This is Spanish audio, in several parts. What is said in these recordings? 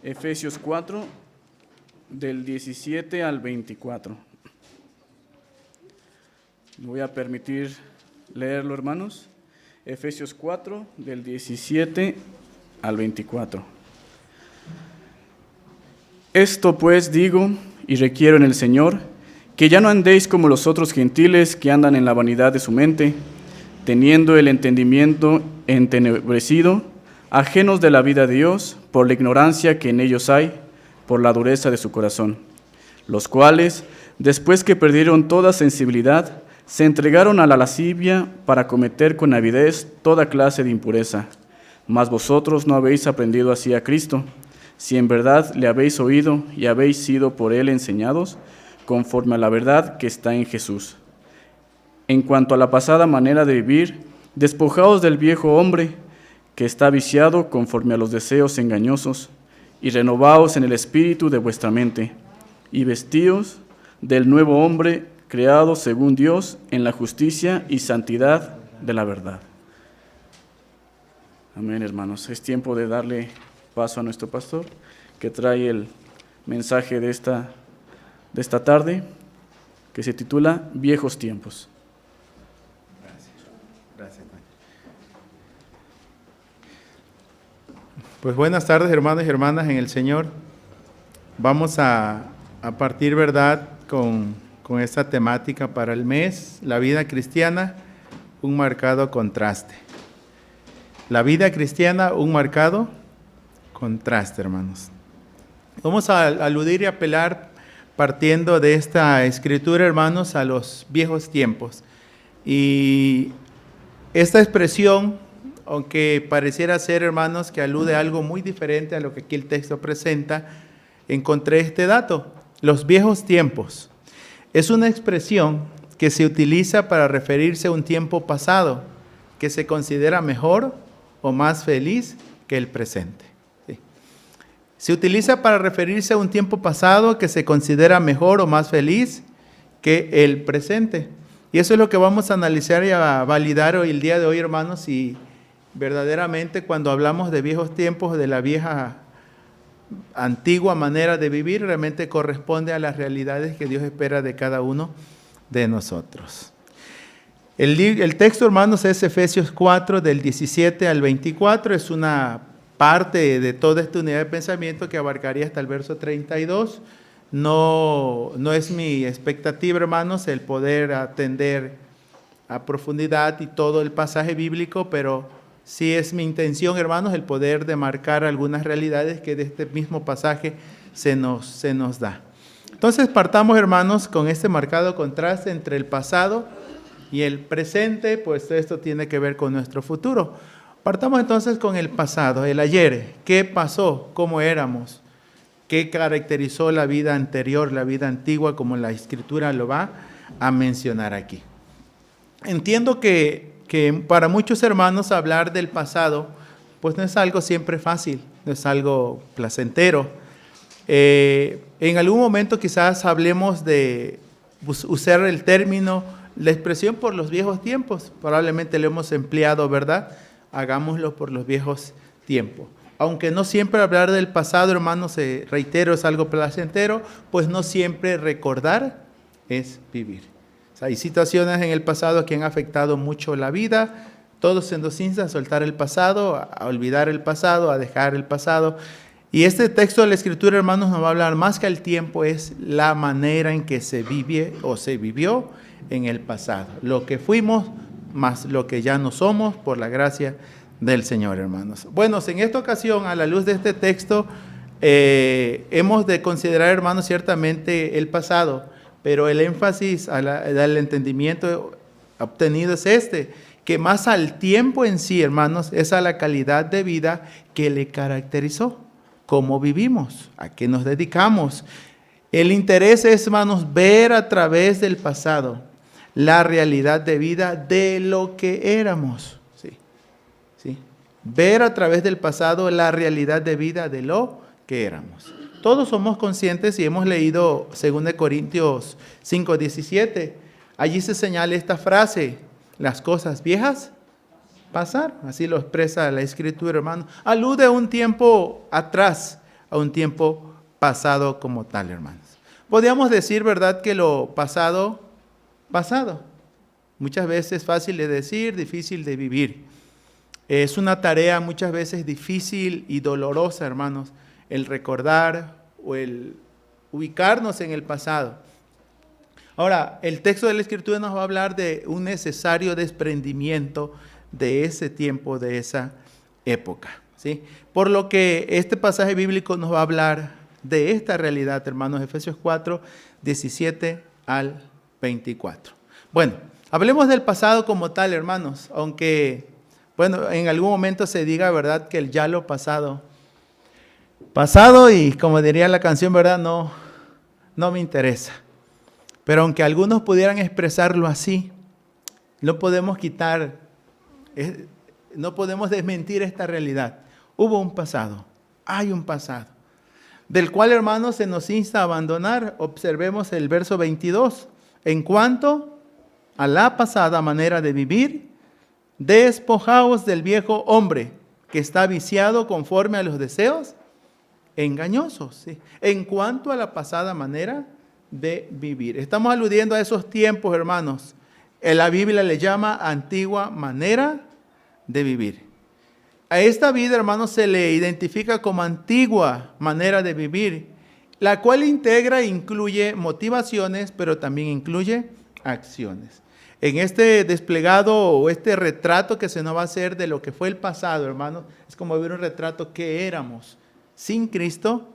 Efesios 4, del 17 al 24. Me voy a permitir leerlo, hermanos. Efesios 4, del 17 al 24. Esto pues digo y requiero en el Señor, que ya no andéis como los otros gentiles que andan en la vanidad de su mente, teniendo el entendimiento entenebrecido, ajenos de la vida de Dios, por la ignorancia que en ellos hay, por la dureza de su corazón, los cuales, después que perdieron toda sensibilidad, se entregaron a la lascivia para cometer con avidez toda clase de impureza. Mas vosotros no habéis aprendido así a Cristo, si en verdad le habéis oído y habéis sido por él enseñados, conforme a la verdad que está en Jesús. En cuanto a la pasada manera de vivir, despojaos del viejo hombre, que está viciado conforme a los deseos engañosos, y renovaos en el espíritu de vuestra mente, y vestíos del nuevo hombre, creado según Dios en la justicia y santidad de la verdad. Amén, hermanos. Es tiempo de darle paso a nuestro pastor, que trae el mensaje de esta tarde, que se titula Viejos Tiempos. Gracias. Pues buenas tardes, hermanos y hermanas en el Señor. Vamos a partir, ¿verdad?, con esta temática para el mes, la vida cristiana, un marcado contraste. La vida cristiana, un marcado contraste, hermanos. Vamos a aludir y apelar, partiendo de esta escritura, hermanos, a los viejos tiempos. Y esta expresión, aunque pareciera ser, hermanos, que alude a algo muy diferente a lo que aquí el texto presenta, encontré este dato: los viejos tiempos. Es una expresión que se utiliza para referirse a un tiempo pasado que se considera mejor o más feliz que el presente. Sí. Se utiliza para referirse a un tiempo pasado que se considera mejor o más feliz que el presente. Y eso es lo que vamos a analizar y a validar hoy, el día de hoy, hermanos, y verdaderamente cuando hablamos de viejos tiempos, de la vieja antigua manera de vivir, realmente corresponde a las realidades que Dios espera de cada uno de nosotros. El texto, hermanos, es Efesios 4, del 17 al 24, es una parte de toda esta unidad de pensamiento que abarcaría hasta el verso 32. No es mi expectativa, hermanos, el poder atender a profundidad y todo el pasaje bíblico, pero sí es mi intención, hermanos, el poder demarcar algunas realidades que de este mismo pasaje se nos da. Entonces partamos, hermanos, con este marcado contraste entre el pasado y el presente, pues esto tiene que ver con nuestro futuro. Partamos entonces con el pasado, el ayer. ¿Qué pasó? ¿Cómo éramos? ¿Qué caracterizó la vida anterior, la vida antigua, como la Escritura lo va a mencionar aquí? Entiendo que para muchos hermanos hablar del pasado, pues no es algo siempre fácil, no es algo placentero. En algún momento quizás hablemos de usar el término, la expresión por los viejos tiempos, probablemente lo hemos empleado, ¿verdad? Hagámoslo por los viejos tiempos. Aunque no siempre hablar del pasado, hermanos, reitero, es algo placentero, pues no siempre recordar es vivir. O sea, hay situaciones en el pasado que han afectado mucho la vida. Todos se nos insta a soltar el pasado, a olvidar el pasado, a dejar el pasado. Y este texto de la Escritura, hermanos, nos va a hablar más que el tiempo, es la manera en que se vive o se vivió en el pasado. Lo que fuimos, más lo que ya no somos, por la gracia del Señor, hermanos. Bueno, en esta ocasión, a la luz de este texto, hemos de considerar, hermanos, ciertamente el pasado, pero el énfasis al entendimiento obtenido es que más al tiempo en sí, hermanos, es a la calidad de vida que le caracterizó, cómo vivimos, a qué nos dedicamos. El interés es, hermanos, ver a través del pasado la realidad de vida de lo que éramos. ¿Sí? Ver a través del pasado la realidad de vida de lo que éramos. Todos somos conscientes y hemos leído 2 Corintios 5:17. Allí se señala esta frase: las cosas viejas pasaron. Así lo expresa la Escritura, hermano. Alude a un tiempo atrás, a un tiempo pasado como tal, hermanos. Podríamos decir, ¿verdad?, que lo pasado, pasado. Muchas veces fácil de decir, difícil de vivir. Es una tarea muchas veces difícil y dolorosa, hermanos, el recordar o el ubicarnos en el pasado. Ahora, el texto de la Escritura nos va a hablar de un necesario desprendimiento de ese tiempo, de esa época, ¿sí? Por lo que este pasaje bíblico nos va a hablar de esta realidad, hermanos, Efesios 4, 17 al 24. Bueno, hablemos del pasado como tal, hermanos, aunque, bueno, en algún momento se diga, ¿verdad?, que el ya lo pasado, y como diría la canción, ¿verdad?, no me interesa. Pero aunque algunos pudieran expresarlo así, no podemos quitar, no podemos desmentir esta realidad. Hubo un pasado, hay un pasado, del cual, hermanos, se nos insta a abandonar. Observemos el verso 22. En cuanto a la pasada manera de vivir, despojaos del viejo hombre que está viciado conforme a los deseos engañosos. ¿Sí? En cuanto a la pasada manera de vivir. Estamos aludiendo a esos tiempos, hermanos. En la Biblia le llama antigua manera de vivir. A esta vida, hermanos, se le identifica como antigua manera de vivir, la cual integra e incluye motivaciones, pero también incluye acciones. En este desplegado o este retrato que se nos va a hacer de lo que fue el pasado, hermanos, es como ver un retrato que éramos sin Cristo.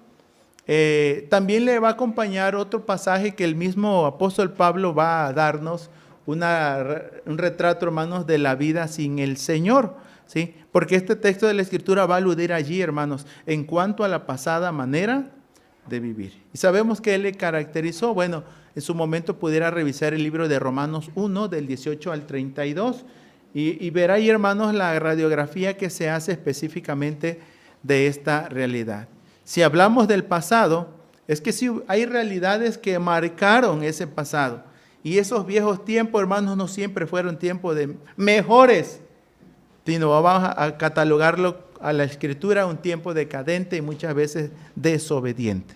También le va a acompañar otro pasaje que el mismo apóstol Pablo va a darnos, un retrato, hermanos, de la vida sin el Señor, ¿sí? Porque este texto de la Escritura va a aludir allí, hermanos, en cuanto a la pasada manera de vivir. Y sabemos que Él le caracterizó. Bueno, en su momento pudiera revisar el libro de Romanos 1, del 18 al 32, y verá ahí, hermanos, la radiografía que se hace específicamente de esta realidad. Si hablamos del pasado, es que sí hay realidades que marcaron ese pasado. Y esos viejos tiempos, hermanos, no siempre fueron tiempos de mejores, sino vamos a catalogarlo a la Escritura un tiempo decadente y muchas veces desobediente.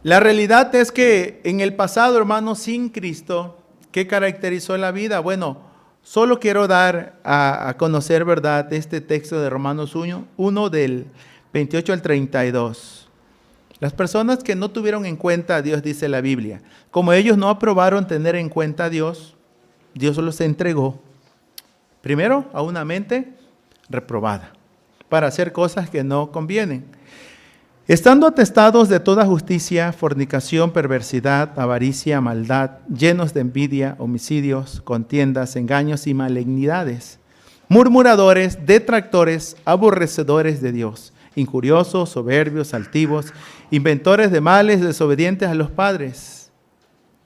La realidad es que en el pasado, hermanos, sin Cristo, ¿qué caracterizó la vida? Bueno, solo quiero dar a conocer, ¿verdad?, este texto de Romanos 1 del 28 al 32. Las personas que no tuvieron en cuenta a Dios, dice la Biblia, como ellos no aprobaron tener en cuenta a Dios, Dios los entregó primero a una mente reprobada para hacer cosas que no convienen, estando atestados de toda justicia, fornicación, perversidad, avaricia, maldad, llenos de envidia, homicidios, contiendas, engaños y malignidades, murmuradores, detractores, aborrecedores de Dios, injuriosos, soberbios, altivos, inventores de males, desobedientes a los padres,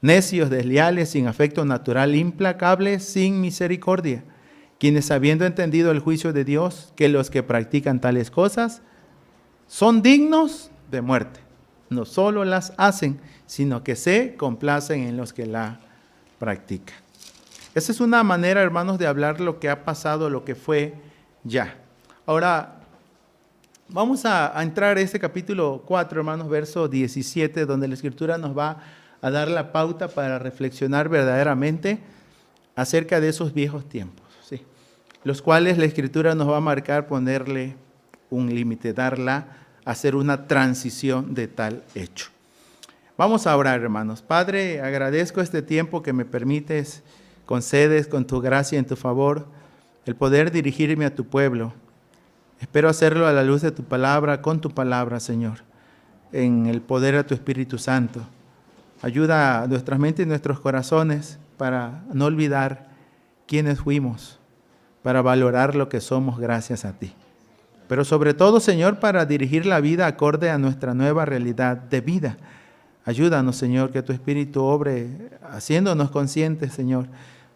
necios, desleales, sin afecto natural, implacables, sin misericordia, quienes habiendo entendido el juicio de Dios, que los que practican tales cosas son dignos de muerte. No solo las hacen, sino que se complacen en los que la practican. Esa es una manera, hermanos, de hablar lo que ha pasado, lo que fue ya. Ahora, vamos a entrar a este capítulo 4, hermanos, verso 17, donde la Escritura nos va a dar la pauta para reflexionar verdaderamente acerca de esos viejos tiempos, ¿sí? Los cuales la Escritura nos va a marcar, ponerle un límite, hacer una transición de tal hecho. Vamos a orar, hermanos. Padre, agradezco este tiempo que me permites, concedes con tu gracia en tu favor, el poder dirigirme a tu pueblo. Espero hacerlo a la luz de tu palabra, con tu palabra, Señor, en el poder de tu Espíritu Santo. Ayuda a nuestras mentes y nuestros corazones para no olvidar quiénes fuimos, para valorar lo que somos gracias a ti. Pero sobre todo, Señor, para dirigir la vida acorde a nuestra nueva realidad de vida. Ayúdanos, Señor, que tu Espíritu obre haciéndonos conscientes, Señor,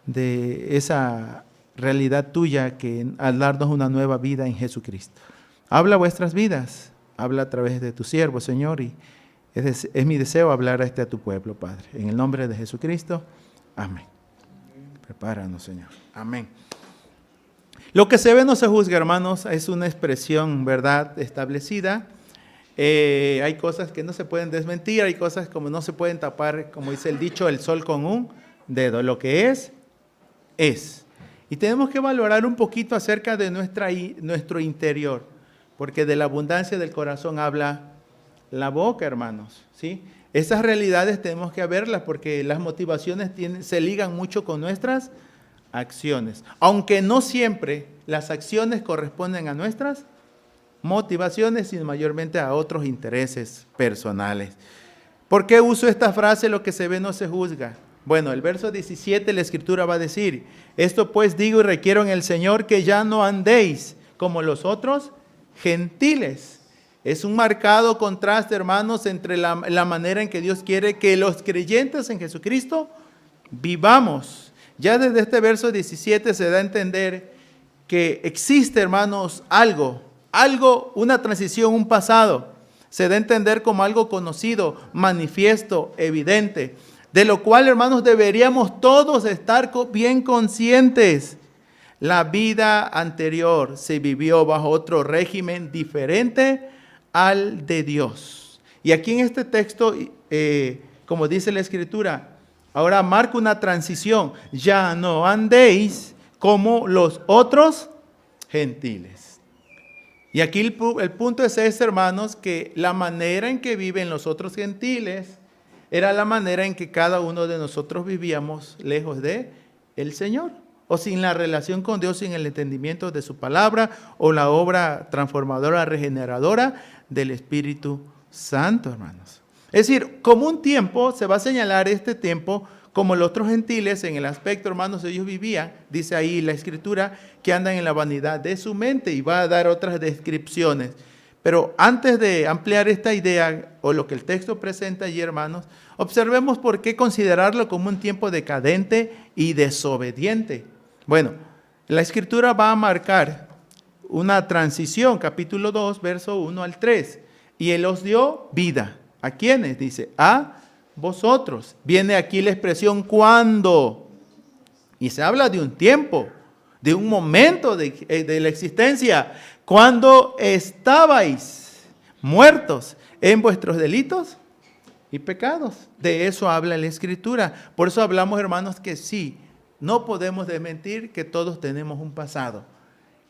de esa realidad tuya que al darnos una nueva vida en Jesucristo. Habla vuestras vidas, habla a través de tu siervo, Señor, y es mi deseo hablar a tu pueblo, Padre. En el nombre de Jesucristo, amén. Prepáranos, Señor. Amén. Lo que se ve no se juzga, hermanos, es una expresión, ¿verdad?, establecida. Hay cosas que no se pueden desmentir, hay cosas como no se pueden tapar, como dice el dicho, el sol con un dedo. Lo que es. Y tenemos que valorar un poquito acerca de nuestro interior, porque de la abundancia del corazón habla la boca, hermanos, ¿sí? Esas realidades tenemos que verlas porque las motivaciones se ligan mucho con nuestras acciones. Aunque no siempre las acciones corresponden a nuestras motivaciones, sino mayormente a otros intereses personales. ¿Por qué uso esta frase? Lo que se ve no se juzga. Bueno, el verso 17 la Escritura va a decir: esto pues digo y requiero en el Señor que ya no andéis como los otros gentiles. Es un marcado contraste, hermanos, entre la manera en que Dios quiere que los creyentes en Jesucristo vivamos. Ya desde este verso 17 se da a entender que existe, hermanos, algo, una transición, un pasado. Se da a entender como algo conocido, manifiesto, evidente, de lo cual, hermanos, deberíamos todos estar bien conscientes. La vida anterior se vivió bajo otro régimen diferente al de Dios. Y aquí en este texto, como dice la Escritura, ahora marca una transición. Ya no andéis como los otros gentiles. Y aquí el punto es ese, hermanos, que la manera en que viven los otros gentiles era la manera en que cada uno de nosotros vivíamos lejos de el Señor, o sin la relación con Dios, sin el entendimiento de su palabra, o la obra transformadora, regeneradora del Espíritu Santo, hermanos. Es decir, como un tiempo, se va a señalar este tiempo como los otros gentiles en el aspecto, hermanos, ellos vivían, dice ahí la Escritura, que andan en la vanidad de su mente, y va a dar otras descripciones. Pero antes de ampliar esta idea, o lo que el texto presenta allí, hermanos, observemos por qué considerarlo como un tiempo decadente y desobediente. Bueno, la Escritura va a marcar una transición, capítulo 2, verso 1 al 3. Y Él os dio vida. ¿A quiénes? Dice, a vosotros. Viene aquí la expresión cuando. Y se habla de un tiempo, de un momento de la existencia. Cuando estabais muertos en vuestros delitos y pecados. De eso habla la Escritura. Por eso hablamos, hermanos, que sí, no podemos desmentir que todos tenemos un pasado.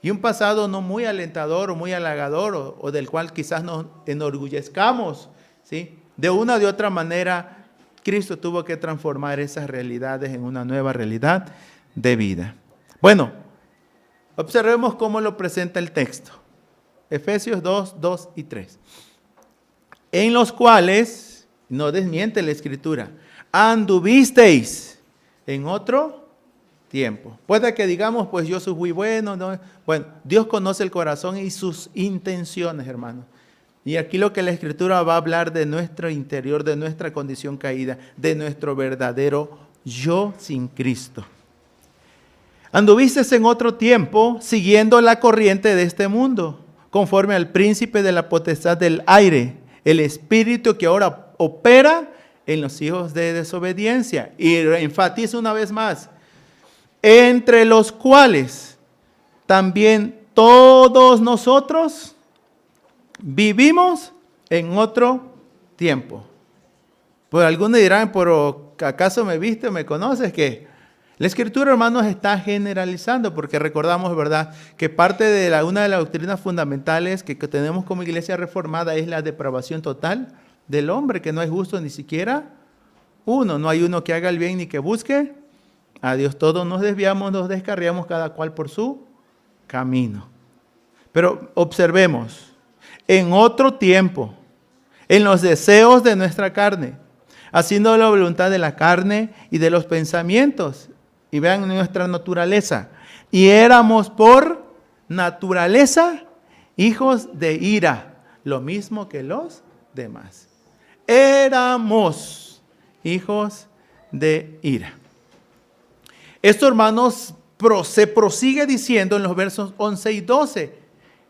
Y un pasado no muy alentador o muy halagador, o del cual quizás nos enorgullezcamos, ¿sí? De una o de otra manera, Cristo tuvo que transformar esas realidades en una nueva realidad de vida. Bueno, observemos cómo lo presenta el texto. Efesios 2, 2 y 3. En los cuales, no desmiente la Escritura, anduvisteis en otro tiempo. Puede que digamos, pues yo soy muy bueno, ¿no? Bueno, Dios conoce el corazón y sus intenciones, hermanos. Y aquí lo que la Escritura va a hablar de nuestro interior, de nuestra condición caída, de nuestro verdadero yo sin Cristo. Anduvisteis en otro tiempo siguiendo la corriente de este mundo, conforme al príncipe de la potestad del aire, el espíritu que ahora opera en los hijos de desobediencia. Y enfatiza una vez más, entre los cuales también todos nosotros vivimos en otro tiempo. Pues algunos dirán, pero ¿acaso me viste o me conoces? ¿Qué? La Escritura, hermanos, está generalizando, porque recordamos, ¿verdad?, que parte de una de las doctrinas fundamentales que tenemos como iglesia reformada es la depravación total del hombre, que no es justo ni siquiera uno. No hay uno que haga el bien ni que busque a Dios. Todos nos desviamos, nos descarriamos, cada cual por su camino. Pero observemos, en otro tiempo, en los deseos de nuestra carne, haciendo la voluntad de la carne y de los pensamientos. Y vean nuestra naturaleza. Y éramos por naturaleza hijos de ira, lo mismo que los demás. Éramos hijos de ira. Esto, hermanos, se prosigue diciendo en los versos 11 y 12,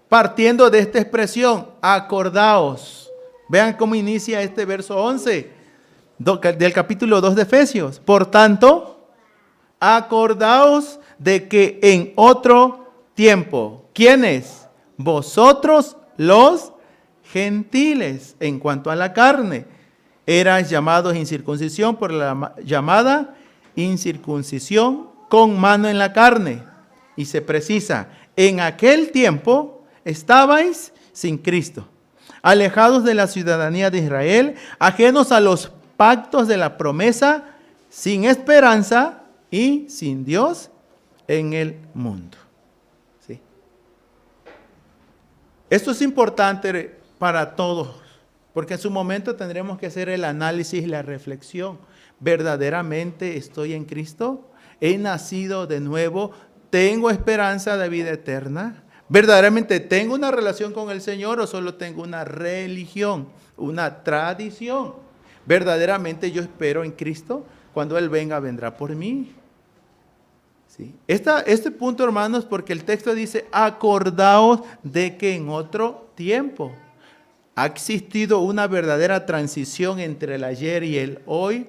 partiendo de esta expresión, acordaos. Vean cómo inicia este verso 11 del capítulo 2 de Efesios. Por tanto, acordaos de que en otro tiempo. ¿Quiénes? Vosotros los gentiles. En cuanto a la carne, erais llamados incircuncisión por la llamada incircuncisión con mano en la carne. Y se precisa, en aquel tiempo estabais sin Cristo, alejados de la ciudadanía de Israel, ajenos a los pactos de la promesa, sin esperanza y sin Dios en el mundo. ¿Sí? Esto es importante para todos, porque en su momento tendremos que hacer el análisis y la reflexión. ¿Verdaderamente estoy en Cristo? ¿He nacido de nuevo? ¿Tengo esperanza de vida eterna? ¿Verdaderamente tengo una relación con el Señor o solo tengo una religión, una tradición? ¿Verdaderamente yo espero en Cristo? Cuando Él venga, vendrá por mí. ¿Sí? Este punto, hermanos, porque el texto dice, acordaos de que en otro tiempo ha existido una verdadera transición entre el ayer y el hoy.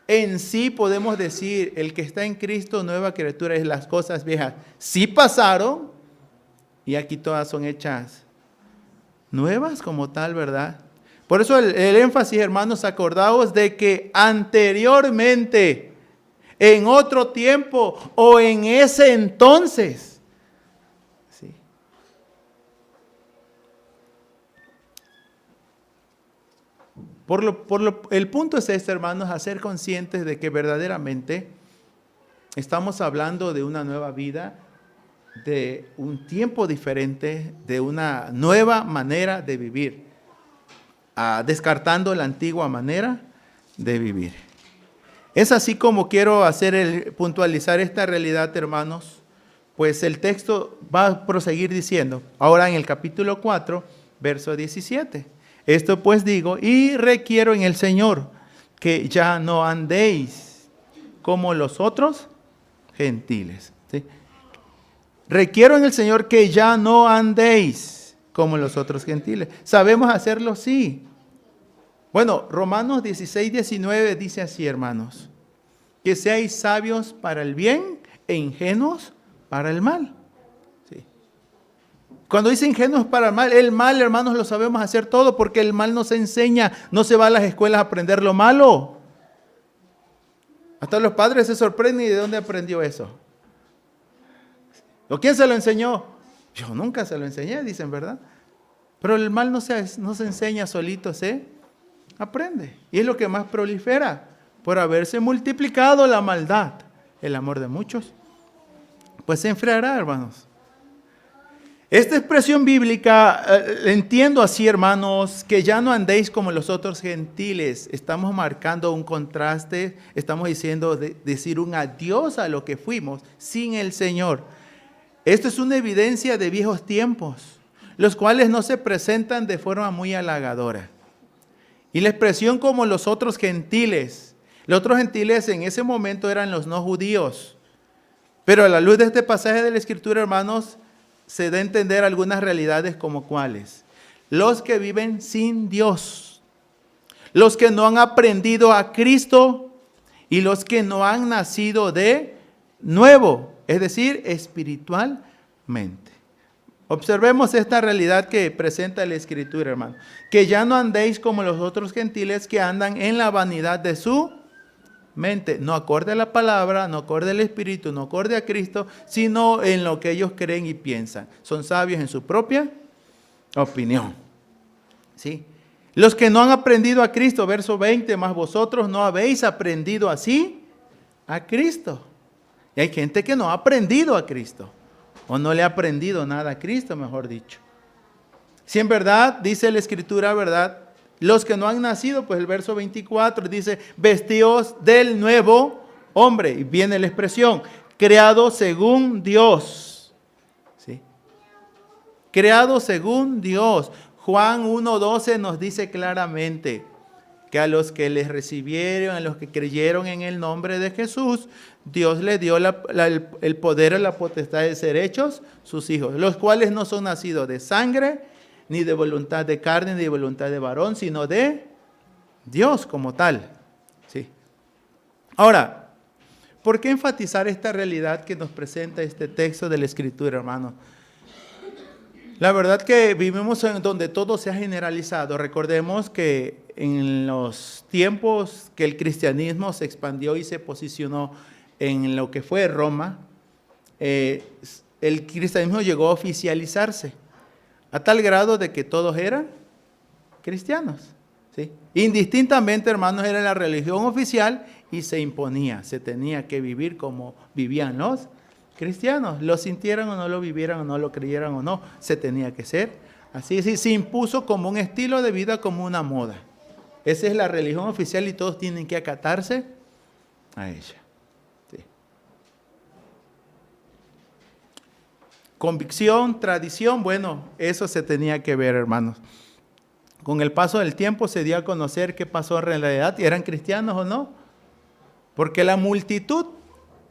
En sí podemos decir, el que está en Cristo, nueva criatura, es las cosas viejas. Sí pasaron y aquí todas son hechas nuevas como tal, ¿verdad? Por eso el énfasis, hermanos, acordaos de que anteriormente, en otro tiempo o en ese entonces. ¿Sí? El punto es este, hermanos, a ser conscientes de que verdaderamente estamos hablando de una nueva vida, de un tiempo diferente, de una nueva manera de vivir, descartando la antigua manera de vivir. Es así como quiero puntualizar esta realidad, hermanos, pues el texto va a proseguir diciendo, ahora en el capítulo 4, verso 17. Esto pues digo, y requiero en el Señor que ya no andéis como los otros gentiles. ¿Sí? Requiero en el Señor que ya no andéis como los otros gentiles. ¿Sabemos hacerlo? Sí. Bueno, Romanos 16, 19 dice así, hermanos, que seáis sabios para el bien e ingenuos para el mal. ¿Sí? Cuando dice ingenuos para el mal, hermanos, lo sabemos hacer todo porque el mal no se enseña, no se va a las escuelas a aprender lo malo. Hasta los padres se sorprenden y ¿de dónde aprendió eso? ¿O quién se lo enseñó? Yo nunca se lo enseñé, dicen, ¿verdad? Pero el mal no se enseña solito, se aprende. Y es lo que más prolifera por haberse multiplicado la maldad. El amor de muchos, pues se enfriará, hermanos. Esta expresión bíblica, entiendo así, hermanos, que ya no andéis como los otros gentiles. Estamos marcando un contraste, estamos decir un adiós a lo que fuimos sin el Señor. Esto es una evidencia de viejos tiempos, los cuales no se presentan de forma muy halagadora. Y la expresión como los otros gentiles en ese momento eran los no judíos. Pero a la luz de este pasaje de la Escritura, hermanos, se da a entender algunas realidades como cuáles. Los que viven sin Dios, los que no han aprendido a Cristo y los que no han nacido de nuevo, es decir, espiritualmente. Observemos esta realidad que presenta la Escritura, hermano. Que ya no andéis como los otros gentiles que andan en la vanidad de su mente. No acorde a la palabra, no acorde al Espíritu, no acorde a Cristo, sino en lo que ellos creen y piensan. Son sabios en su propia opinión. ¿Sí? Los que no han aprendido a Cristo, verso 20, más vosotros no habéis aprendido así a Cristo. Y hay gente que no ha aprendido a Cristo. O no le ha aprendido nada a Cristo, mejor dicho. Si en verdad, dice la Escritura, ¿verdad? Los que no han nacido, pues el verso 24 dice, vestíos del nuevo hombre. Y viene la expresión, creado según Dios. ¿Sí? Creado según Dios. Juan 1:12 nos dice claramente que a los que les recibieron, a los que creyeron en el nombre de Jesús, Dios les dio el poder y la potestad de ser hechos sus hijos, los cuales no son nacidos de sangre, ni de voluntad de carne, ni de voluntad de varón, sino de Dios como tal. ¿Sí? Ahora, ¿Por qué enfatizar esta realidad que nos presenta este texto de la Escritura, hermano? La verdad que vivimos en donde todo se ha generalizado. Recordemos que en los tiempos que el cristianismo se expandió y se posicionó en lo que fue Roma, el cristianismo llegó a oficializarse a tal grado de que todos eran cristianos, ¿sí? Indistintamente, hermanos, era la religión oficial y se imponía, se tenía que vivir como vivían los cristianos, lo sintieran o no lo vivieran o no lo creyeran o no, se tenía que ser así. Se impuso como un estilo de vida, como una moda. Esa es la religión oficial y todos tienen que acatarse a ella. Sí. Convicción, tradición, bueno, eso se tenía que ver, hermanos. Con el paso del tiempo se dio a conocer qué pasó en realidad, y eran cristianos o no, porque la multitud,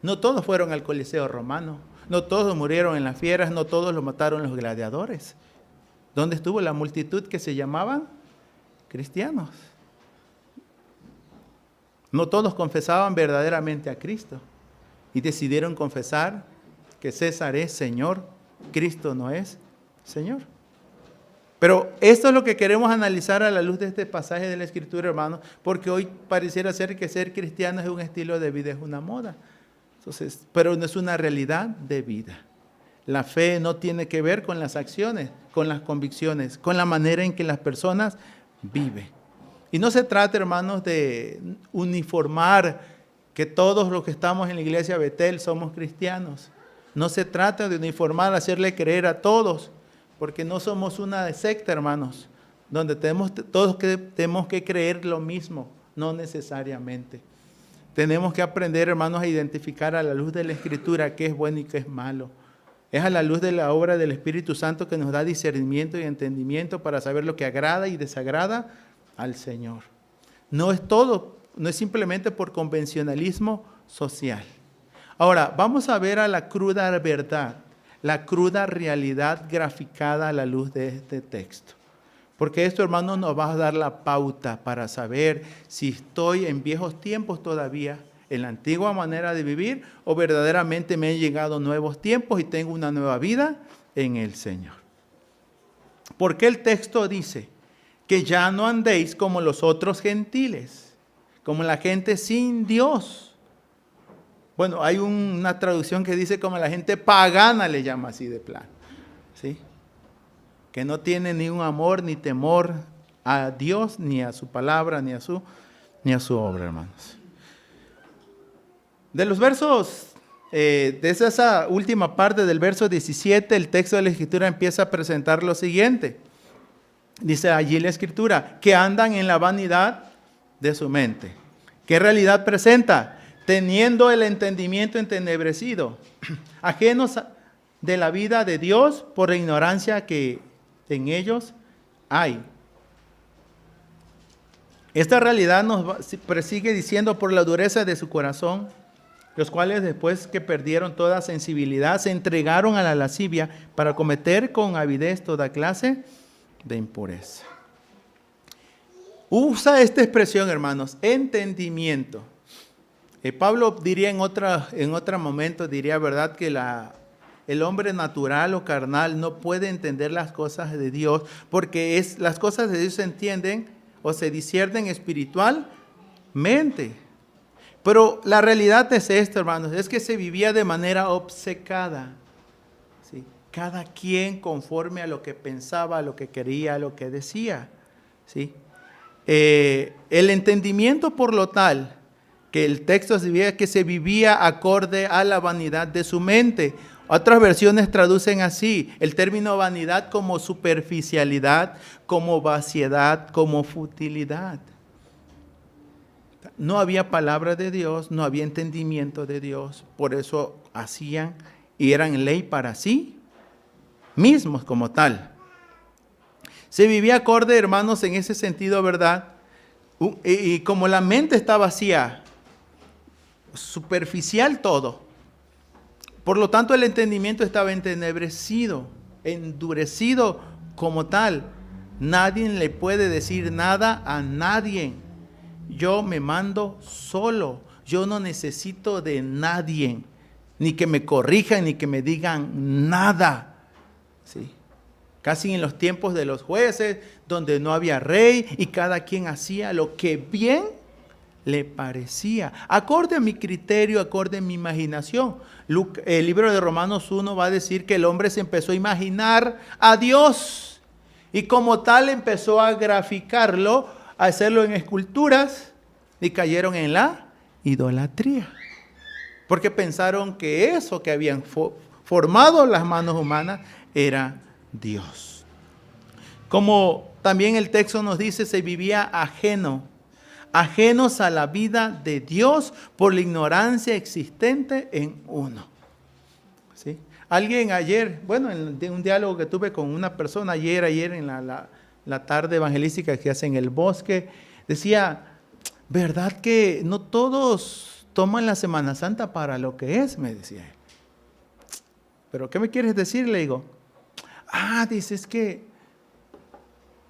no todos fueron al Coliseo romano, no todos murieron en las fieras, no todos los mataron los gladiadores. ¿Dónde estuvo la multitud que se llamaban cristianos? No todos confesaban verdaderamente a Cristo y decidieron confesar que César es Señor, Cristo no es Señor. Pero esto es lo que queremos analizar a la luz de este pasaje de la Escritura, hermanos, porque hoy pareciera ser que ser cristiano es un estilo de vida, es una moda. Entonces, pero no es una realidad de vida. La fe no tiene que ver con las acciones, con las convicciones, con la manera en que las personas viven. Y no se trata, hermanos, de uniformar que todos los que estamos en la iglesia Betel somos cristianos. No se trata de uniformar, hacerle creer a todos, porque no somos una secta, hermanos, donde todos tenemos que creer lo mismo, no necesariamente. Tenemos que aprender, hermanos, a identificar a la luz de la Escritura qué es bueno y qué es malo. Es a la luz de la obra del Espíritu Santo que nos da discernimiento y entendimiento para saber lo que agrada y desagrada al Señor. No es todo, no es simplemente por convencionalismo social. Ahora, vamos a ver a la cruda verdad, la cruda realidad graficada a la luz de este texto. Porque esto, hermanos, nos va a dar la pauta para saber si estoy en viejos tiempos todavía, en la antigua manera de vivir, o verdaderamente me han llegado nuevos tiempos y tengo una nueva vida en el Señor. Porque el texto dice que ya no andéis como los otros gentiles, como la gente sin Dios. Bueno, hay una traducción que dice como la gente pagana, le llama así de plano, ¿sí? Que no tiene ni un amor ni temor a Dios, ni a su palabra, ni a su obra, hermanos. De los versos, desde esa última parte del verso 17, el texto de la Escritura empieza a presentar lo siguiente. Dice allí la Escritura, que andan en la vanidad de su mente. ¿Qué realidad presenta? Teniendo el entendimiento entenebrecido, ajenos de la vida de Dios por la ignorancia que en ellos hay. Esta realidad nos persigue diciendo por la dureza de su corazón, los cuales después que perdieron toda sensibilidad se entregaron a la lascivia para cometer con avidez toda clase de impureza. Usa esta expresión, hermanos, entendimiento. Pablo diría en otro momento, diría, ¿verdad?, que el hombre natural o carnal no puede entender las cosas de Dios, porque las cosas de Dios se entienden o se disciernen espiritualmente. Pero la realidad es esto, hermanos, es que se vivía de manera obcecada, ¿sí? Cada quien conforme a lo que pensaba, a lo que quería, a lo que decía, ¿sí? El entendimiento, por lo tal, que el texto decía que se vivía acorde a la vanidad de su mente. Otras versiones traducen así el término vanidad como superficialidad, como vaciedad, como futilidad. No había palabra de Dios, no había entendimiento de Dios, por eso hacían y eran ley para sí mismos como tal. Se vivía acorde, hermanos, en ese sentido, ¿verdad? Y como la mente está vacía, superficial todo, por lo tanto el entendimiento estaba entenebrecido, endurecido como tal. Nadie le puede decir nada a nadie. Yo me mando solo. yo no necesito de nadie, ni que me corrijan, ni que me digan nada. ¿Sí? Casi en los tiempos de los jueces, donde no había rey y cada quien hacía lo que bien le parecía, acorde a mi criterio, acorde a mi imaginación. El libro de Romanos 1 va a decir que el hombre se empezó a imaginar a Dios y como tal empezó a graficarlo, a hacerlo en esculturas y cayeron en la idolatría. Porque pensaron que eso que habían formado las manos humanas era Dios. Como también el texto nos dice, se vivía ajenos a la vida de Dios por la ignorancia existente en uno. ¿Sí? Alguien ayer, bueno, en un diálogo que tuve con una persona ayer en la tarde evangelística que hace en el bosque, decía, ¿verdad que no todos toman la Semana Santa para lo que es? Me decía él. ¿Pero qué me quieres decir? Le digo, dice, es que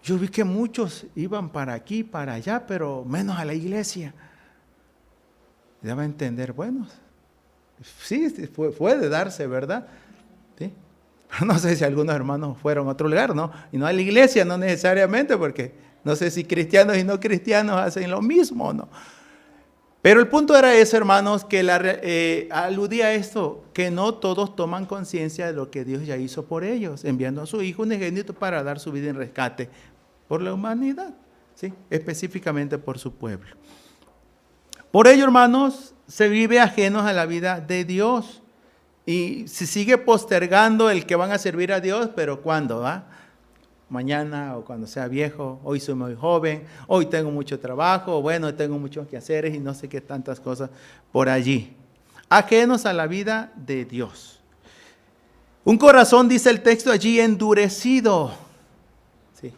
yo vi que muchos iban para aquí, para allá, pero menos a la iglesia. Daba a entender, bueno, sí, fue de darse, ¿verdad? ¿Sí? No sé si algunos hermanos fueron a otro lugar, ¿no? Y no a la iglesia, no necesariamente, porque no sé si cristianos y no cristianos hacen lo mismo, ¿no? Pero el punto era ese, hermanos, que aludía a esto, que no todos toman conciencia de lo que Dios ya hizo por ellos, enviando a su Hijo unigénito para dar su vida en rescate por la humanidad, ¿sí? Específicamente por su pueblo. Por ello, hermanos, se vive ajenos a la vida de Dios y se sigue postergando el que van a servir a Dios, pero ¿cuándo? Mañana o cuando sea viejo, hoy soy muy joven, hoy tengo mucho trabajo, bueno, tengo muchos quehaceres y no sé qué tantas cosas por allí. Ajenos a la vida de Dios. Un corazón, dice el texto allí, endurecido. Sí.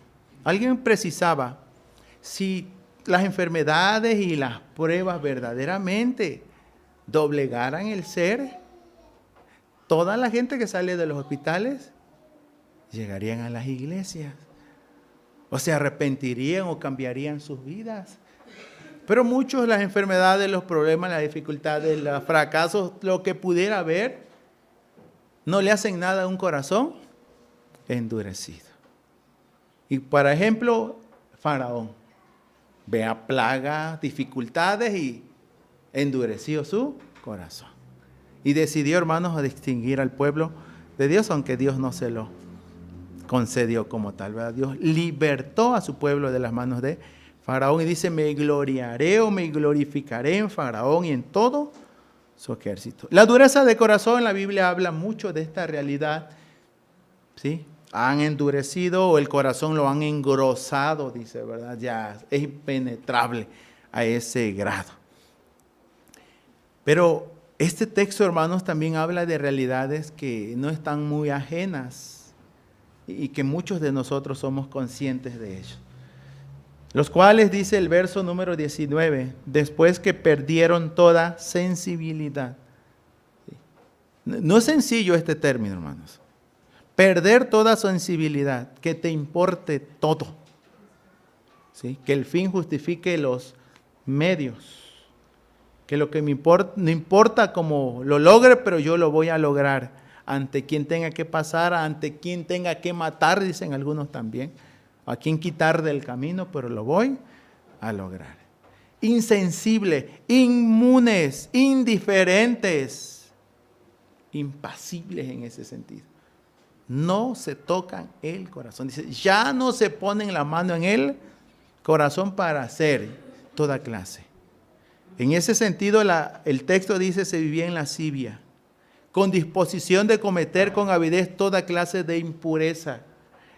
Alguien precisaba, si las enfermedades y las pruebas verdaderamente doblegaran el ser, toda la gente que sale de los hospitales llegarían a las iglesias, o se arrepentirían o cambiarían sus vidas. Pero muchos, las enfermedades, los problemas, las dificultades, los fracasos, lo que pudiera haber, no le hacen nada a un corazón endurecido. Y por ejemplo, Faraón, vea plagas, dificultades y endureció su corazón. Y decidió, hermanos, a distinguir al pueblo de Dios, aunque Dios no se lo concedió como tal, ¿verdad? Dios libertó a su pueblo de las manos de Faraón y dice, me gloriaré o me glorificaré en Faraón y en todo su ejército. La dureza de corazón en la Biblia habla mucho de esta realidad, ¿sí? Han endurecido o el corazón lo han engrosado, dice, ¿verdad? Ya es impenetrable a ese grado. Pero este texto, hermanos, también habla de realidades que no están muy ajenas y que muchos de nosotros somos conscientes de ellos. Los cuales, dice el verso número 19, después que perdieron toda sensibilidad. No es sencillo este término, hermanos. Perder toda sensibilidad, que te importe todo. ¿Sí? Que el fin justifique los medios. Que lo que me importa, no importa cómo lo logre, pero yo lo voy a lograr. Ante quien tenga que pasar, ante quien tenga que matar, dicen algunos también. A quien quitar del camino, pero lo voy a lograr. Insensible, inmunes, indiferentes, impasibles en ese sentido. No se tocan el corazón. Dice, ya no se ponen la mano en el corazón para hacer toda clase. En ese sentido, el texto dice, se vivía en lascivia, con disposición de cometer con avidez toda clase de impureza.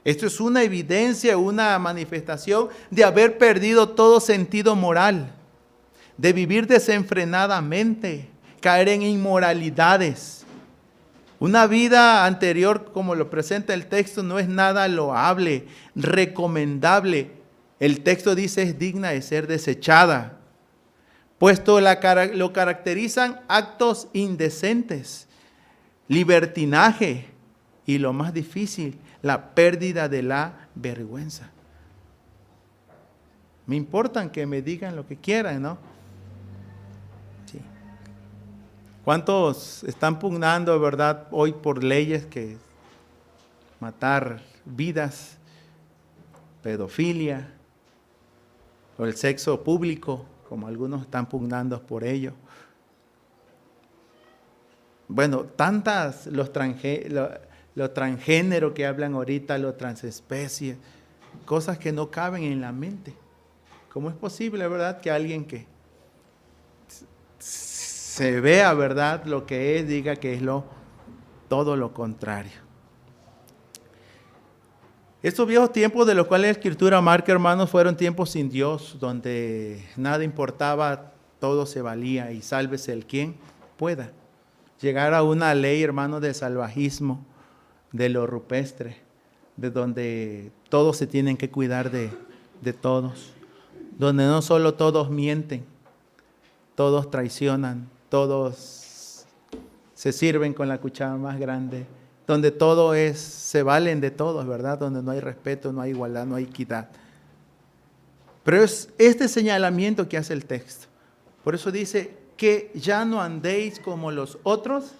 Esto es una evidencia, una manifestación de haber perdido todo sentido moral, de vivir desenfrenadamente, caer en inmoralidades. Una vida anterior, como lo presenta el texto, no es nada loable, recomendable. El texto dice es digna de ser desechada, puesto lo caracterizan actos indecentes, libertinaje y lo más difícil, la pérdida de la vergüenza. Me importan que me digan lo que quieran, ¿no? Sí. ¿Cuántos están pugnando, verdad, hoy por leyes que matar vidas, pedofilia, o el sexo público, como algunos están pugnando por ello? Bueno, tantas, los transgénero que hablan ahorita, los transespecies, cosas que no caben en la mente. ¿Cómo es posible, verdad, que alguien que se vea, verdad, lo que es, diga que es todo lo contrario? Estos viejos tiempos de los cuales la Escritura marca, hermanos, fueron tiempos sin Dios, donde nada importaba, todo se valía y sálvese el quien pueda. Llegar a una ley, hermanos, de salvajismo, de lo rupestre, de donde todos se tienen que cuidar de todos, donde no solo todos mienten, todos traicionan, todos se sirven con la cuchara más grande, donde todo se valen de todos, ¿verdad? Donde no hay respeto, no hay igualdad, no hay equidad. Pero es este señalamiento que hace el texto. Por eso dice que ya no andéis como los otros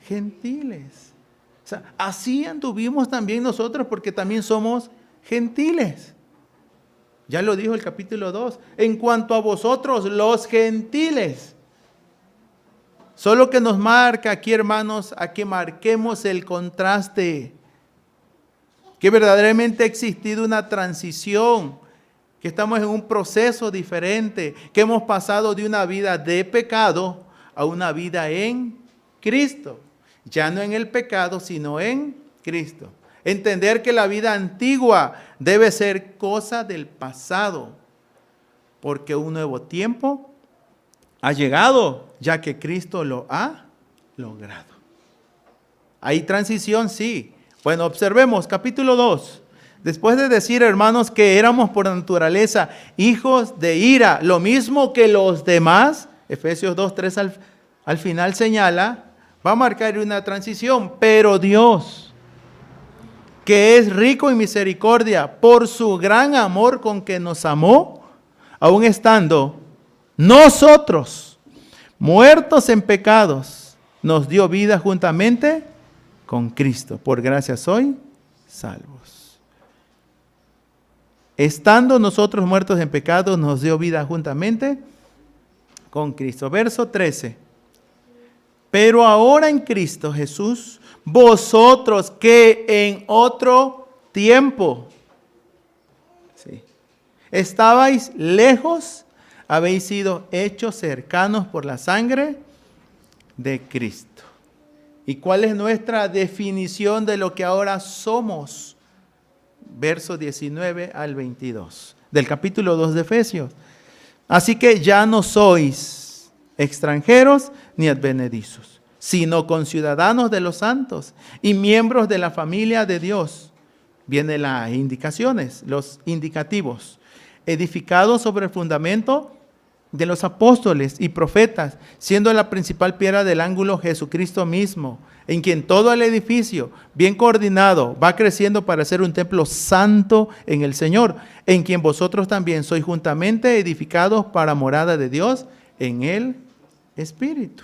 gentiles. O sea, así anduvimos también nosotros, porque también somos gentiles. Ya lo dijo el capítulo 2. En cuanto a vosotros, los gentiles. Solo que nos marca aquí, hermanos, a que marquemos el contraste. Que verdaderamente ha existido una transición. Que estamos en un proceso diferente. Que hemos pasado de una vida de pecado a una vida en Cristo. Ya no en el pecado, sino en Cristo. Entender que la vida antigua debe ser cosa del pasado, porque un nuevo tiempo ha llegado, ya que Cristo lo ha logrado. ¿Hay transición? Sí. Bueno, observemos capítulo 2. Después de decir, hermanos, que éramos por naturaleza hijos de ira, lo mismo que los demás, Efesios 2:3 al final señala, va a marcar una transición, pero Dios, que es rico en misericordia, por su gran amor con que nos amó, aun estando nosotros muertos en pecados, nos dio vida juntamente con Cristo. Por gracia sois salvos. Estando nosotros muertos en pecados, nos dio vida juntamente con Cristo. Verso 13. Pero ahora en Cristo Jesús, vosotros que en otro tiempo estabais lejos, habéis sido hechos cercanos por la sangre de Cristo. ¿Y cuál es nuestra definición de lo que ahora somos? Verso 19 al 22 del capítulo 2 de Efesios. Así que ya no sois extranjeros ni advenedizos, sino conciudadanos de los santos y miembros de la familia de Dios. Vienen las indicaciones, los indicativos. Edificados sobre el fundamento de los apóstoles y profetas, siendo la principal piedra del ángulo Jesucristo mismo, en quien todo el edificio, bien coordinado, va creciendo para ser un templo santo en el Señor, en quien vosotros también sois juntamente edificados para morada de Dios en el Espíritu.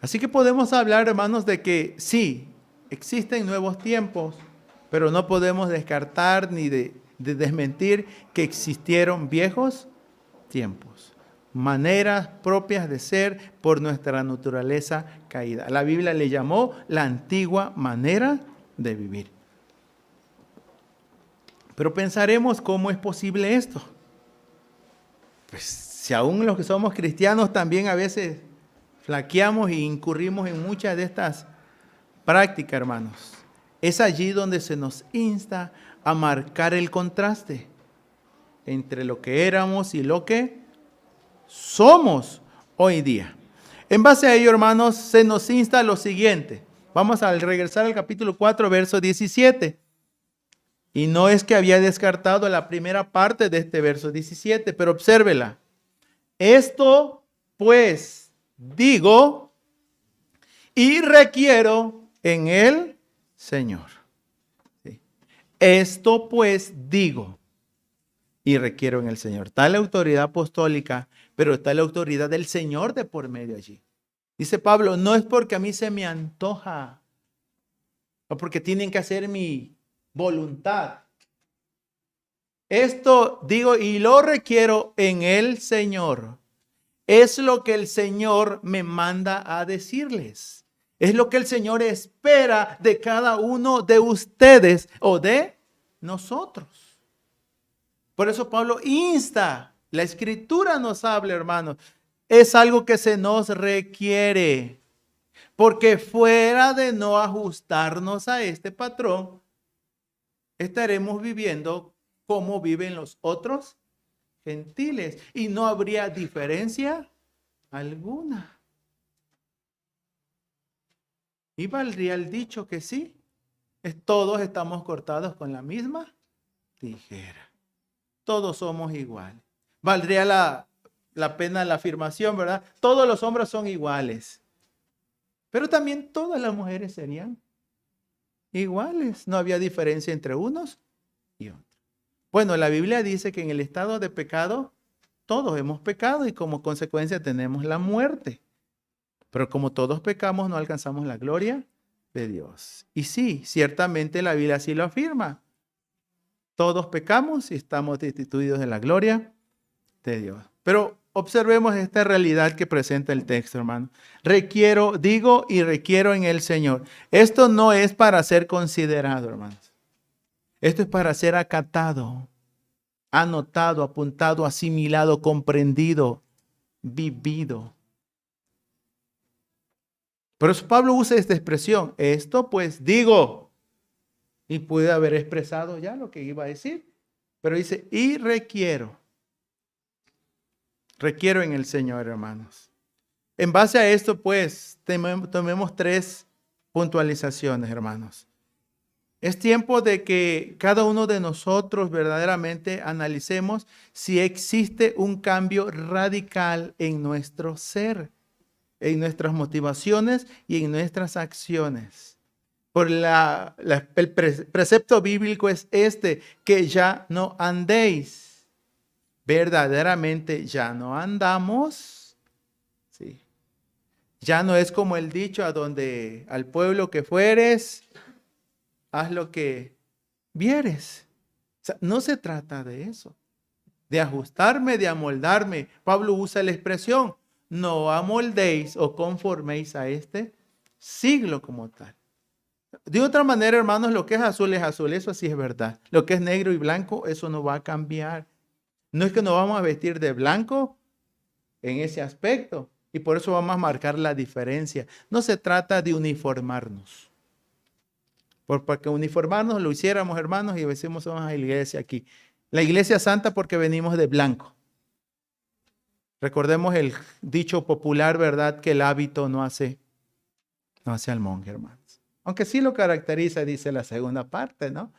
Así que podemos hablar, hermanos, de que sí, existen nuevos tiempos, pero no podemos descartar ni de desmentir que existieron viejos tiempos, maneras propias de ser por nuestra naturaleza caída. La Biblia le llamó la antigua manera de vivir. Pero pensaremos cómo es posible esto. Pues si aún los que somos cristianos también a veces flaqueamos e incurrimos en muchas de estas prácticas, hermanos. Es allí donde se nos insta a marcar el contraste entre lo que éramos y lo que somos hoy día. En base a ello, hermanos, se nos insta a lo siguiente. Vamos a regresar al capítulo 4, verso 17. Y no es que había descartado la primera parte de este verso 17, pero obsérvela. Esto, pues, digo y requiero en el Señor. ¿Sí? Esto, pues, digo y requiero en el Señor. Está la autoridad apostólica, pero está la autoridad del Señor de por medio allí. Dice Pablo, no es porque a mí se me antoja o porque tienen que hacer mi voluntad. Esto digo y lo requiero en el Señor. Es lo que el Señor me manda a decirles. Es lo que el Señor espera de cada uno de ustedes o de nosotros. Por eso Pablo insta, la Escritura nos habla, hermanos, es algo que se nos requiere. Porque fuera de no ajustarnos a este patrón, estaremos viviendo como viven los otros gentiles y no habría diferencia alguna. Y valdría el dicho que sí, todos estamos cortados con la misma tijera. Todos somos iguales. Valdría la pena la afirmación, ¿verdad? Todos los hombres son iguales. Pero también todas las mujeres serían iguales. No había diferencia entre unos y otros. Bueno, la Biblia dice que en el estado de pecado todos hemos pecado y como consecuencia tenemos la muerte. Pero como todos pecamos, no alcanzamos la gloria de Dios. Y sí, ciertamente la Biblia así lo afirma. Todos pecamos y estamos destituidos de la gloria de Dios. Pero observemos esta realidad que presenta el texto, hermano. Digo y requiero en el Señor. Esto no es para ser considerado, hermanos. Esto es para ser acatado, anotado, apuntado, asimilado, comprendido, vivido. Por eso Pablo usa esta expresión. Esto pues digo. Y puede haber expresado ya lo que iba a decir. Pero dice, y requiero. Requiero en el Señor, hermanos. En base a esto, pues, tomemos 3 puntualizaciones, hermanos. Es tiempo de que cada uno de nosotros verdaderamente analicemos si existe un cambio radical en nuestro ser, en nuestras motivaciones y en nuestras acciones. Por el precepto bíblico es que ya no andéis. Verdaderamente ya no andamos. Sí. Ya no es como el dicho a donde al pueblo que fueres, haz lo que vieres. O sea, no se trata de eso, de ajustarme, de amoldarme. Pablo usa la expresión, no amoldéis o conforméis a este siglo como tal. De otra manera, hermanos, lo que es azul, eso sí es verdad. Lo que es negro y blanco, eso no va a cambiar. No es que nos vamos a vestir de blanco en ese aspecto y por eso vamos a marcar la diferencia. No se trata de uniformarnos. Porque uniformarnos lo hiciéramos, hermanos, y decimos vamos a la iglesia aquí. La iglesia santa porque venimos de blanco. Recordemos el dicho popular, ¿verdad? Que el hábito no hace al monje, hermanos. Aunque sí lo caracteriza, dice la segunda parte, ¿no?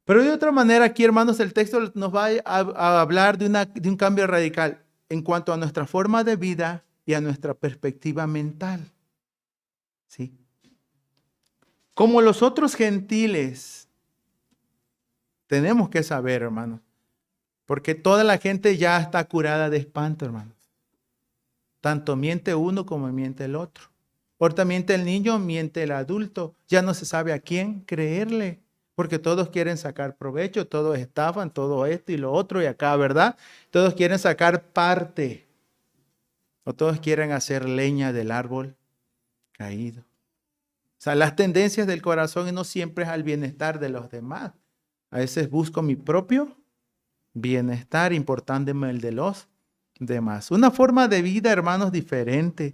Pero de otra manera, aquí, hermanos, el texto nos va a hablar de un cambio radical en cuanto a nuestra forma de vida y a nuestra perspectiva mental. ¿Sí? Como los otros gentiles, tenemos que saber, hermanos, porque toda la gente ya está curada de espanto, hermanos. Tanto miente uno como miente el otro. Ahorita miente el niño, miente el adulto. Ya no se sabe a quién creerle, porque todos quieren sacar provecho, todos estafan, todo esto y lo otro y acá, ¿verdad? Todos quieren sacar parte, o todos quieren hacer leña del árbol caído. O sea, las tendencias del corazón no siempre es al bienestar de los demás. A veces busco mi propio bienestar, importándome el de los demás. Una forma de vida, hermanos, diferente,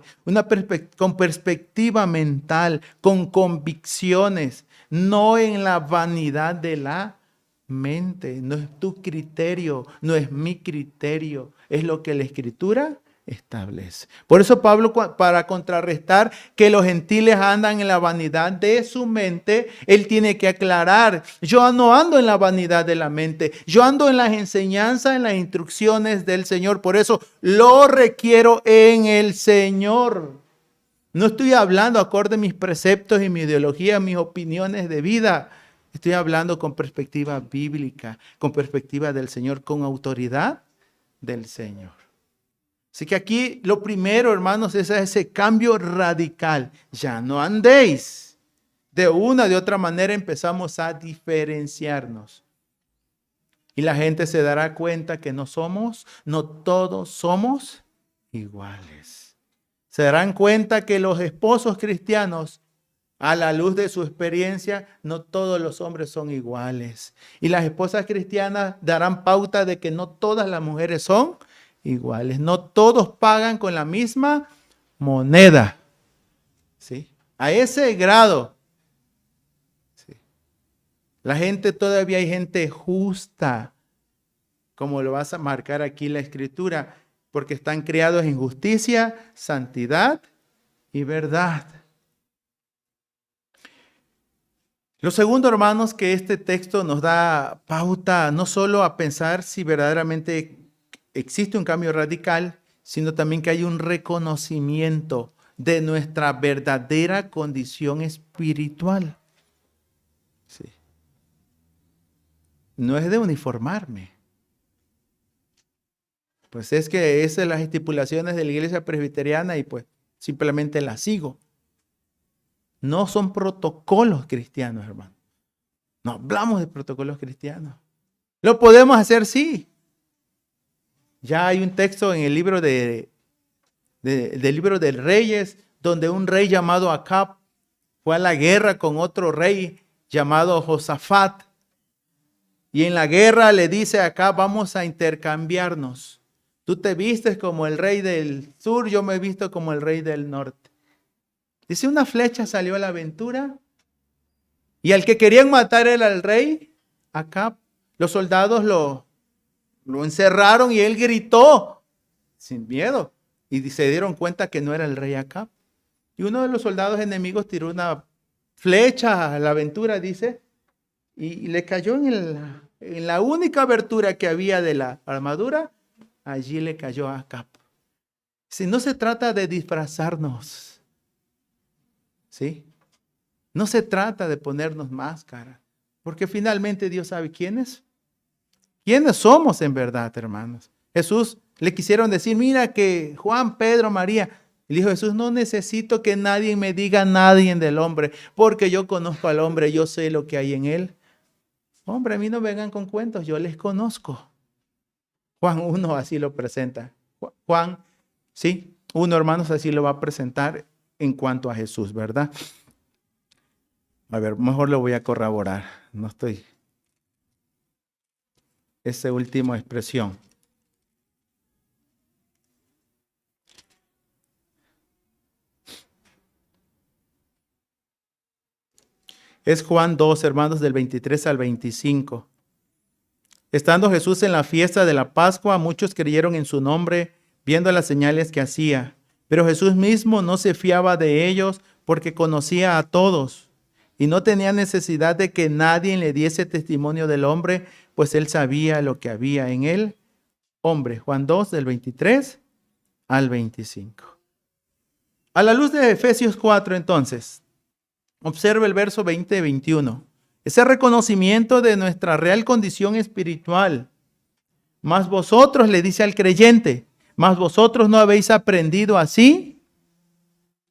con perspectiva mental, con convicciones, no en la vanidad de la mente. No es tu criterio, no es mi criterio, es lo que la Escritura establece. Por eso Pablo, para contrarrestar que los gentiles andan en la vanidad de su mente, él tiene que aclarar, yo no ando en la vanidad de la mente, yo ando en las enseñanzas, en las instrucciones del Señor. Por eso lo requiero en el Señor. No estoy hablando acorde a mis preceptos y mi ideología, mis opiniones de vida. Estoy hablando con perspectiva bíblica, con perspectiva del Señor, con autoridad del Señor. Así que aquí lo primero, hermanos, es ese cambio radical. Ya no andéis. De una, de otra manera empezamos a diferenciarnos. Y la gente se dará cuenta que no todos somos iguales. Se darán cuenta que los esposos cristianos, a la luz de su experiencia, no todos los hombres son iguales. Y las esposas cristianas darán pauta de que no todas las mujeres son iguales. No todos pagan con la misma moneda. ¿Sí? A ese grado. ¿Sí? La gente, todavía hay gente justa, como lo vas a marcar aquí la Escritura, porque están criados en justicia, santidad y verdad. Lo segundo, hermanos, que este texto nos da pauta no solo a pensar si verdaderamente existe un cambio radical, sino también que hay un reconocimiento de nuestra verdadera condición espiritual. Sí. No es de uniformarme. Pues es que esas son las estipulaciones de la iglesia presbiteriana y pues simplemente las sigo. No son protocolos cristianos, hermano. No hablamos de protocolos cristianos. Lo podemos hacer, sí. Ya hay un texto en el libro del libro de Reyes, donde un rey llamado Acab fue a la guerra con otro rey llamado Josafat. Y en la guerra le dice a Acab, vamos a intercambiarnos. Tú te vistes como el rey del sur, yo me he visto como el rey del norte. Dice, una flecha salió a la aventura y al que querían matar era el rey Acab. Los soldados lo encerraron y él gritó sin miedo. Y se dieron cuenta que no era el rey Acab. Y uno de los soldados enemigos tiró una flecha a la aventura, dice, y le cayó en la única abertura que había de la armadura. Allí le cayó a Acab. Si no se trata de disfrazarnos, ¿sí? No se trata de ponernos máscara, porque finalmente Dios sabe quiénes somos en verdad, hermanos. Jesús le quisieron decir, mira que Juan, Pedro, María. Y dijo Jesús, no necesito que nadie me diga nadie del hombre, porque yo conozco al hombre, yo sé lo que hay en él. Hombre, a mí no vengan con cuentos, yo les conozco. Juan 1 así lo presenta. Juan, sí, 1, hermanos, así lo va a presentar en cuanto a Jesús, ¿verdad? A ver, mejor lo voy a corroborar. No estoy. Esa última expresión. Es Juan 2, hermanos, del 23 al 25. Estando Jesús en la fiesta de la Pascua, muchos creyeron en su nombre, viendo las señales que hacía. Pero Jesús mismo no se fiaba de ellos porque conocía a todos y no tenía necesidad de que nadie le diese testimonio del hombre, pues él sabía lo que había en él. Hombre, Juan 2, del 23 al 25. A la luz de Efesios 4, entonces, observe el verso 20 y 21. Ese reconocimiento de nuestra real condición espiritual. Mas vosotros, le dice al creyente, mas vosotros no habéis aprendido así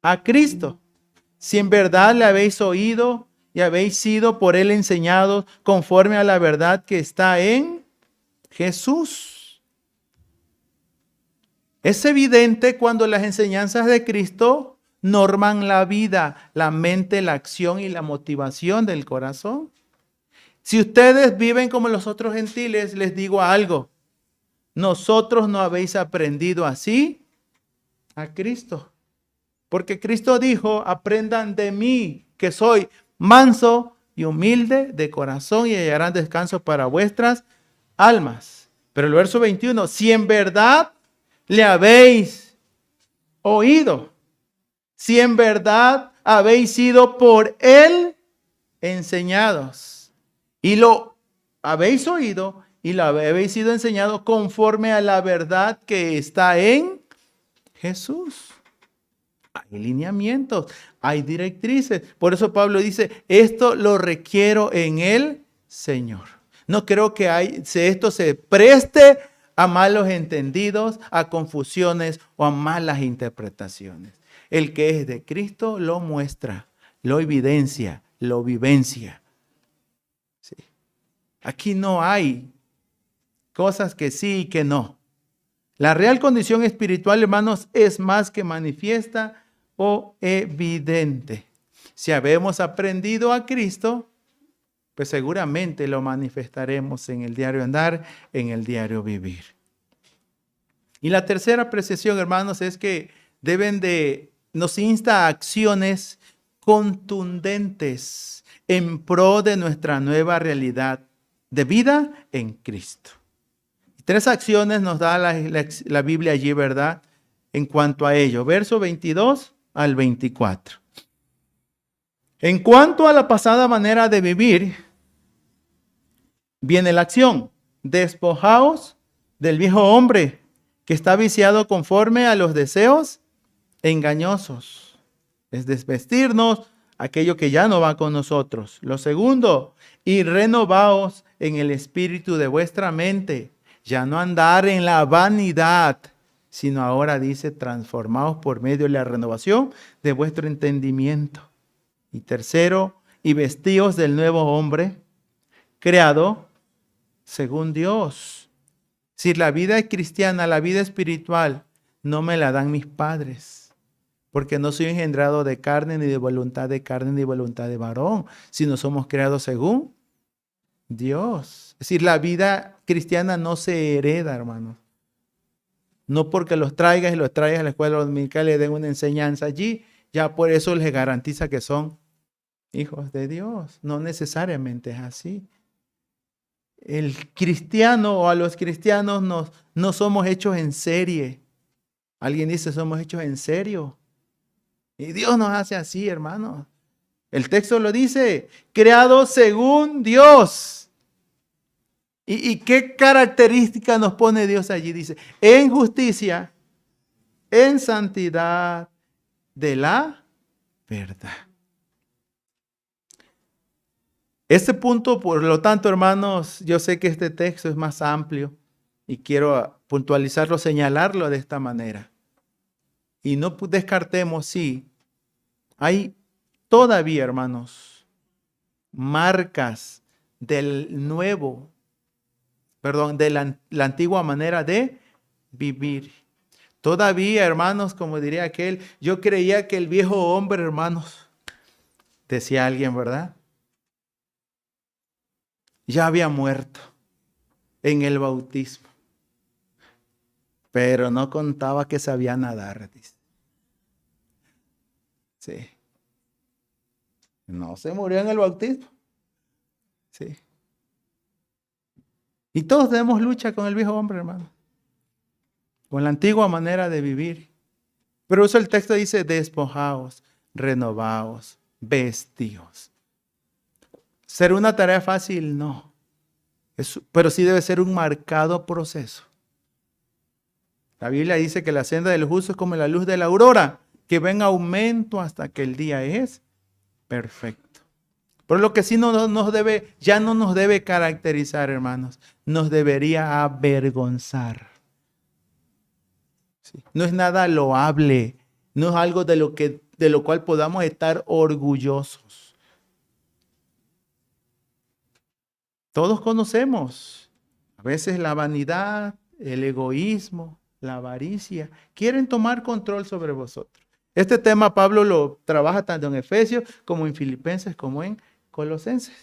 a Cristo. Si en verdad le habéis oído y habéis sido por él enseñados conforme a la verdad que está en Jesús. Es evidente cuando las enseñanzas de Cristo norman la vida, la mente, la acción y la motivación del corazón. Si ustedes viven como los otros gentiles, les digo algo. Nosotros no habéis aprendido así a Cristo. Porque Cristo dijo, aprendan de mí, que soy manso y humilde de corazón y hallarán descanso para vuestras almas. Pero el verso 21, si en verdad le habéis oído, si en verdad habéis sido por él enseñados y lo habéis oído y lo habéis sido enseñado conforme a la verdad que está en Jesús. hay lineamientos, hay directrices. Por eso Pablo dice, esto lo requiero en el Señor. No creo que esto se preste a malos entendidos, a confusiones o a malas interpretaciones. El que es de Cristo lo muestra, lo evidencia, lo vivencia. Sí. Aquí no hay cosas que sí y que no. La real condición espiritual, hermanos, es más que manifiesta o evidente. Si habemos aprendido a Cristo, pues seguramente lo manifestaremos en el diario andar, en el diario vivir. Y la tercera apreciación, hermanos, es que nos insta a acciones contundentes en pro de nuestra nueva realidad de vida en Cristo. 3 acciones nos da la Biblia allí, ¿verdad? En cuanto a ello, verso 22 al 24. En cuanto a la pasada manera de vivir, viene la acción. Despojaos del viejo hombre que está viciado conforme a los deseos engañosos. Es desvestirnos aquello que ya no va con nosotros. Lo segundo, y renovaos en el espíritu de vuestra mente. Ya no andar en la vanidad, sino ahora dice, transformaos por medio de la renovación de vuestro entendimiento. Y tercero, y vestíos del nuevo hombre, creado según Dios. Si la vida cristiana, la vida espiritual, no me la dan mis padres, porque no soy engendrado de carne, ni de voluntad de carne, ni de voluntad de varón, sino somos creados según Dios. Es decir, la vida cristiana no se hereda, hermanos. No porque los traigas y los traigas a la escuela dominical y le den una enseñanza allí, ya por eso les garantiza que son hijos de Dios. No necesariamente es así. El cristiano o a los cristianos no somos hechos en serie. Alguien dice, somos hechos en serio. Y Dios nos hace así, hermanos. El texto lo dice, creados según Dios. ¿Y qué característica nos pone Dios allí? Dice, en justicia, en santidad de la verdad. Este punto, por lo tanto, hermanos, yo sé que este texto es más amplio y quiero puntualizarlo, señalarlo de esta manera. Y no descartemos, sí, hay todavía, hermanos, marcas de la antigua manera de vivir. Todavía, hermanos, como diría aquel, yo creía que el viejo hombre, hermanos, decía alguien, ¿verdad? Ya había muerto en el bautismo, pero no contaba que sabía nadar, dice. Sí. No se murió en el bautismo. Sí. Y todos tenemos lucha con el viejo hombre, hermano. Con la antigua manera de vivir. Pero eso el texto dice, despojaos, renovaos, vestíos. ¿Será una tarea fácil? No. Pero sí debe ser un marcado proceso. La Biblia dice que la senda del justo es como la luz de la aurora, que va en aumento hasta que el día es perfecto. Pero lo que sí ya no nos debe caracterizar, hermanos, nos debería avergonzar. Sí. No es nada loable, no es algo de lo cual podamos estar orgullosos. Todos conocemos, a veces la vanidad, el egoísmo, la avaricia, quieren tomar control sobre vosotros. Este tema Pablo lo trabaja tanto en Efesios como en Filipenses como en Colosenses.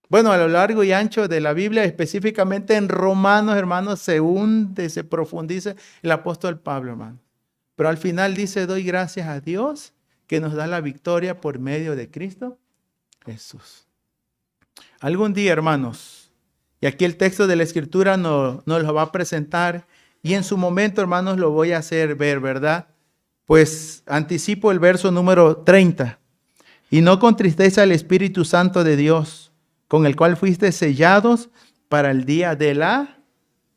Bueno, a lo largo y ancho de la Biblia, específicamente en Romanos, hermanos, se hunde, se profundiza el apóstol Pablo, hermano. Pero al final dice, doy gracias a Dios que nos da la victoria por medio de Cristo Jesús. Algún día, hermanos, y aquí el texto de la Escritura nos lo va a presentar, y en su momento, hermanos, lo voy a hacer ver, ¿verdad? Pues anticipo el verso número 30. Y no contristéis al Espíritu Santo de Dios, con el cual fuiste sellados para el día de la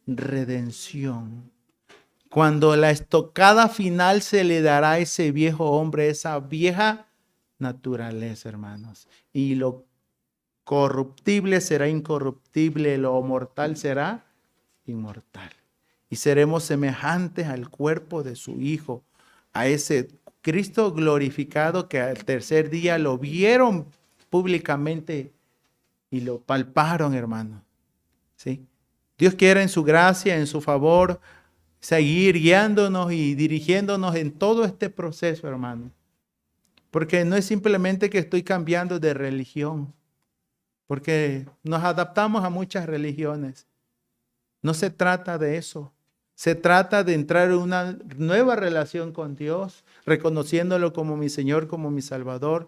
redención. Cuando la estocada final se le dará a ese viejo hombre, esa vieja naturaleza, hermanos. Y lo corruptible será incorruptible, lo mortal será inmortal. Y seremos semejantes al cuerpo de su Hijo, a ese Cristo glorificado que al tercer día lo vieron públicamente y lo palparon, hermanos. ¿Sí? Dios quiere en su gracia, en su favor, seguir guiándonos y dirigiéndonos en todo este proceso, hermano. Porque no es simplemente que estoy cambiando de religión, porque nos adaptamos a muchas religiones. No se trata de eso. Se trata de entrar en una nueva relación con Dios, reconociéndolo como mi Señor, como mi Salvador,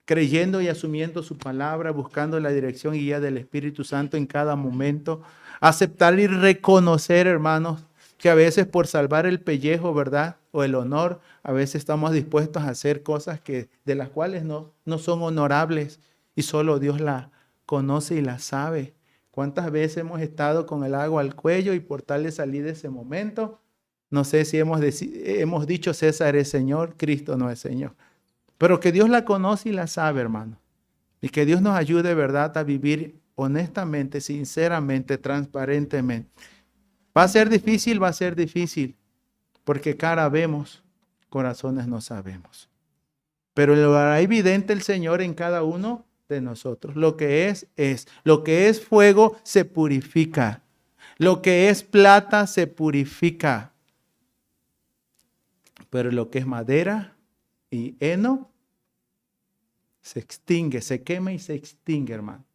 creyendo y asumiendo su palabra, buscando la dirección y guía del Espíritu Santo en cada momento. Aceptar y reconocer, hermanos, que a veces por salvar el pellejo, ¿verdad? O el honor, a veces estamos dispuestos a hacer cosas de las cuales no son honorables y solo Dios la conoce y la sabe. ¿Cuántas veces hemos estado con el agua al cuello y por tal de salir de ese momento? No sé si hemos dicho César es Señor, Cristo no es Señor. Pero que Dios la conoce y la sabe, hermano. Y que Dios nos ayude, ¿verdad?, a vivir honestamente, sinceramente, transparentemente. Va a ser difícil, porque cara vemos, corazones no sabemos. Pero lo hará evidente el Señor en cada uno de nosotros. Lo que es. Lo que es fuego se purifica. Lo que es plata se purifica. Pero lo que es madera y heno se extingue, se quema y se extingue, hermano.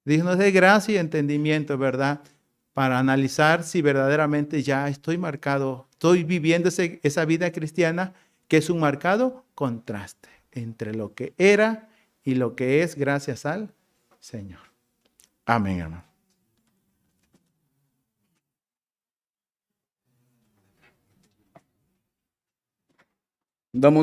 Dios nos dé gracia y entendimiento, ¿verdad?, para analizar si verdaderamente ya estoy marcado, estoy viviendo esa vida cristiana que es un marcado contraste entre lo que era y lo que es gracias al Señor. Amén, hermano. Damos